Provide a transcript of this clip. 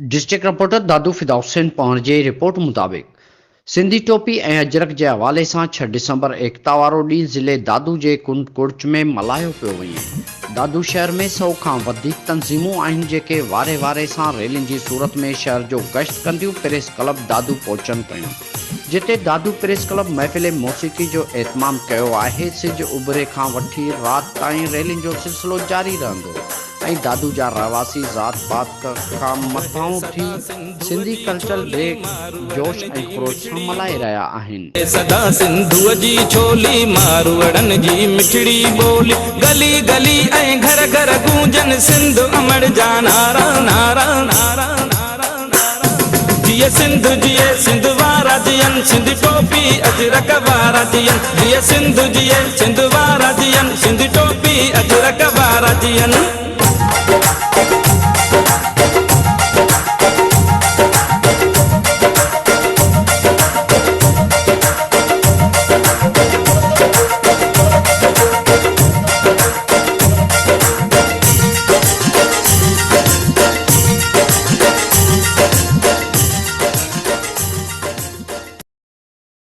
District reporter दादू फिदा हुसैन पाण जी report मुताबिक़ सिंधी टोपी ऐं अजरक के हवाले से 6 डिसंबर एकता वारो ॾींहुं ज़िले दादू के कुंड कुर्च में मल्हायो पियो वञे। दादू शहर में 100 खां वधीक तंज़ीमूं आहिनि जेके वारे वारे सां रैलियुनि जी सूरत में शहर जो गश्त कंदियूं प्रेस क्लब दादू पहुचनि पियूं, जिते दादू प्रेस क्लब महफ़िल मौसीक़ी जो एहतमाम कयो आहे। सिज उभरे खां वठी रात ताईं रैलियुनि जो सिलसिलो जारी रहंदो ऐं दादू जा रहवासी ज़ात पात खां मथां उठी सिंधी कल्चरल डे जोश ऐं ख़रोश सां मल्हाए रहिया आहिनि। सदा सिंधुअ जी छोली मारवड़न जी मिठड़ी बोली गली गली ऐं घर घर गूंजन सिंध अमर जा नारा नारा नारा नारा जिए सिंध वारा जियन सिंध टोपी अजरक वारा जियन जिए सिंध वारा जियन सिंध टोपी अजरक वारा जियन।